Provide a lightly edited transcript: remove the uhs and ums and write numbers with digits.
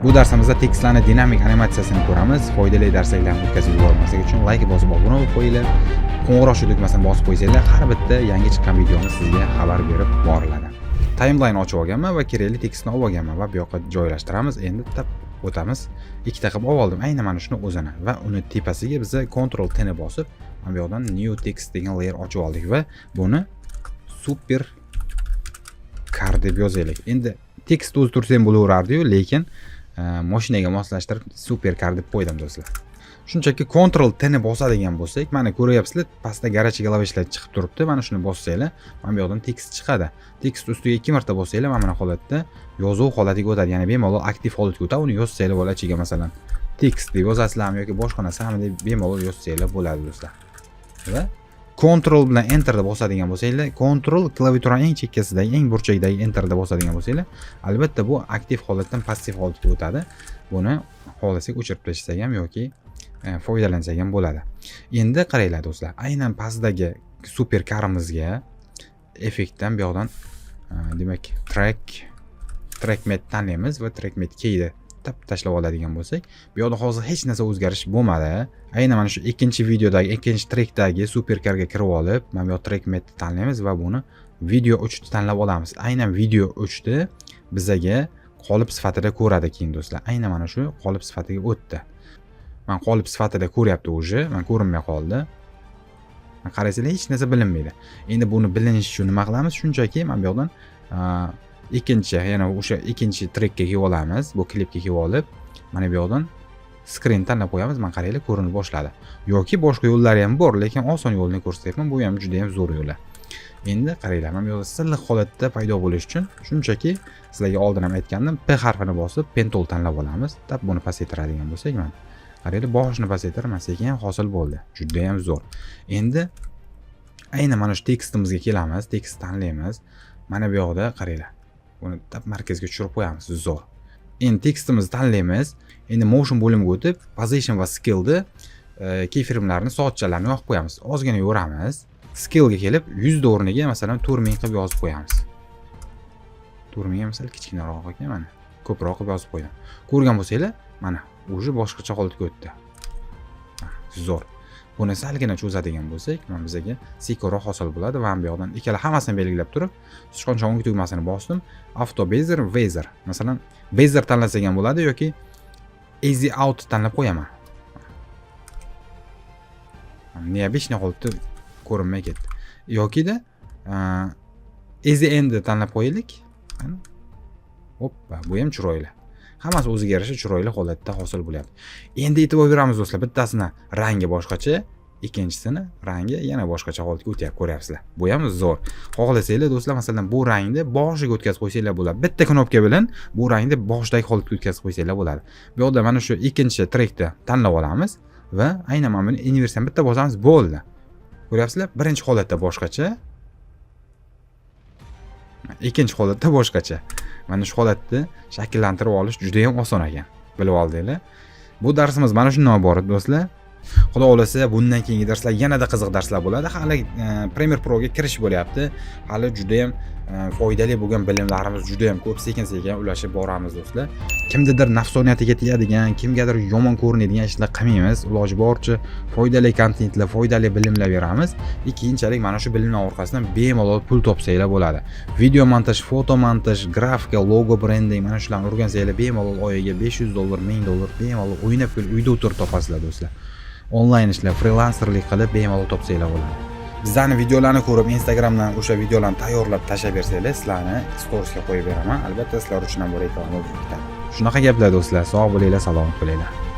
Bu darsimizda tekstlarni dinamik animatsiyasini ko'ramiz. Foydali darsliklarni o'tkazib yubormaslik uchun like bosib obuna bo'lib qo'yinglar. Qo'ng'iroq tugmasini bosib qo'ysanglar, har bitta yangi chiqqan videomiz sizga xabar berib boriladi. Timeline ochib olganman va kerakli tekstni olib olganman va bu yoqqa joylashtiramiz. Endi tab o'tamiz. Ikkita qilib oldim. Aynan mana shuni o'zini va uni tepasiga biz Ctrl T ni bosib, mana bu yoqdan New Text degan layer ochib oldik va buni super car deb yozaylik. Endi tekst o'zi tursa ham bo'laverardi-yu, lekin mashinaga moslashtirib super car deb qo'ydim do'stlar. Shunchaki Ctrl T ni bosadigan bo'lsak, mana ko'ryapsizlar, pastda garaj glavishlar chiqib turibdi. Mana shuni bossanglar, mana bu yoqdan tekst chiqadi. Tekst ustiga 2 marta bossanglar, mana bu holatda yozuv holatiga o'tadi. Ya'ni bemalol aktiv holatga o'tadi. Uni yozsanglar bo'lar ichiga masalan tekst deb yozasizlarmi yoki boshqa narsami deb bemalol yozsanglar bo'ladi do'stlar. Va Ctrl bilan Enter da bosadigan bo'lsanglar, Ctrl klaviaturaning eng chekkasidagi, eng burchakdagi Enter da bosadigan bo'lsanglar, albatta bu aktiv holatdan passiv holatga o'tadi. Buni xohlasak o'chirib tashlasak ham yoki foydalansak ham bo'ladi. Endi qaranglar do'stlar, aynan pastdagi super carimizga effektdan bu yoqdan demak trackmat tanlaymiz va trackmat keyni tashlab oladigan bo'lsak, bu yoqda hozir hech narsa o'zgarish bo'lmadi. Aynan mana shu ikkinchi videodagi, ikkinchi trackdagi super carga kirib olib, mana bu yoq trackmat tanlaymiz va buni video 3 ni tanlab olamiz. Aynan video 3 ni bizaga qolip sifatida ko'radi keyin do'stlar. Aynan mana shu qolip sifatiga o'tdi. Men qolip sifatida ko'ryapti o'zi, men ko'rinmay qoldi. Qarasanglar hech narsa bilinmaydi. Endi buni bilinishi uchun nima qilamiz? Shunchaki men bu yoqdan ikkinchi, yana o'sha ikkinchi trekka kelib olamiz. Bu klipga kelib olib, mana bu yoqdan screen tanlab qo'yamiz. Men qaranglar, ko'rinib boshladi. Yoki boshqa yo'llari ham bor, lekin oson yo'lni ko'rsatyapman. Bu ham juda ham zo'r yo'llar. Endi qaranglar, men bu yoqda silliq holatda paydo bo'lish uchun shunchaki sizlarga oldin ham aytgandim, P harfini bosib, pen tool tanlab olamiz. Tab buni pasaytiradigan bo'lsak, mana qaranglar, boshini pasaytiraman, sekin hosil bo'ldi. Juda ham zo'r. Endi aynan mana shu tekstimizga kelamiz, tekst tanlaymiz. Mana bu yoqda qaranglar. Buni tab markazga tushirib qo'yamiz. Zo'r. Endi tekstimizni tanlaymiz. Endi motion bo'limiga o'tib, position va skillni keyframe'larni, soatchalarni yoqib qo'yamiz. Ozgina yo'ramiz. Skillga kelib 100 o'rniga masalan 4000 qilib yozib qo'yamiz. 4000 ga masalan kichkinaroq ekan, mana ko'proq qilib yozib qo'ydim. Ko'rgan bo'lsanglar, mana o'zi boshqacha holatga o'tdi. Zo'r. Buni salgina cho'zadigan bo'lsak, mana bizga sekinroq hosil bo'ladi va bu yoqdan ikkala hammasini belgilab turib, sichqon chavon tugmasini bosdim. Auto bezier, bezier. Masalan, bezier tanlasak ham bo'ladi yoki easy out tanlab qo'yaman. Neobычный holatda ko'rinmay ketdi. Yoki-da easy end tanlab qo'yaylik. Hoppa, bu ham chiroyli. Hammasi o'ziga yarasha chiroyli holatda hosil bo'lyapti. Endi e'tibor beramiz do'stlar, bittasini rangi boshqacha, ikkinchisini rangi yana boshqacha holatga o'tyapti, ko'ryapsizlar. Bu ham zo'r. Xohlasanglar do'stlar, masalan, bu rangni boshiga o'tkazib qo'ysanglar bo'ladi. Bitta knopka bilan bu rangni boshidagi holatga o'tkazib qo'ysanglar bo'ladi. Bu yerda mana shu ikkinchi trackda tanlab olamiz va aynan mana buni inversiyani bitta bosamiz, bo'ldi. Ko'ryapsizlar? Birinchi holatda boshqacha, ikkinchi holatda boshqacha. Mana shu holatni shakllantirib olish juda ham oson ekan. Bilib oldinglar. Bu darsimiz mana shundan iborat do'stlar. Xudo xolasa bundan keyingi darslar yanada qiziq darslar bo'ladi. Hali Premiere Pro ga kirish bo'lyapti. Hali juda ham foydali bo'lgan bilimlarimiz juda ham ko'p, sekin-sekin ulashib boramiz do'stlar. Kimnidir nafsoniyatiga tegadigan, kimgadir yomon ko'rinadigan ishlar qilmaymiz. Iloji boricha foydali kontentlar, foydali bilimlar beramiz. Keyinchalik mana shu bilimlar orqasidan bemalol pul topsanglar bo'ladi. Video montaj, foto montaj, grafika, logo brending, mana shularni o'rgansanglar bemalol oyiga $500, $1000 bemalol o'ynab uyda o'tirib topasizlar do'stlar. Onlayn ishlar, freelancerlik qilib bemalol topsanglar bo'ladi. Bizlarning videolarni ko'rib, Instagramdan o'sha videolarni tayyorlab tashlab bersanglar, sizlarni storiesga qo'yib beraman. Albatta sizlar uchun ham bu reklama bo'lib ketadi. Shunaqa gaplar do'stlar. Sog' bo'linglar, salomat bo'linglar.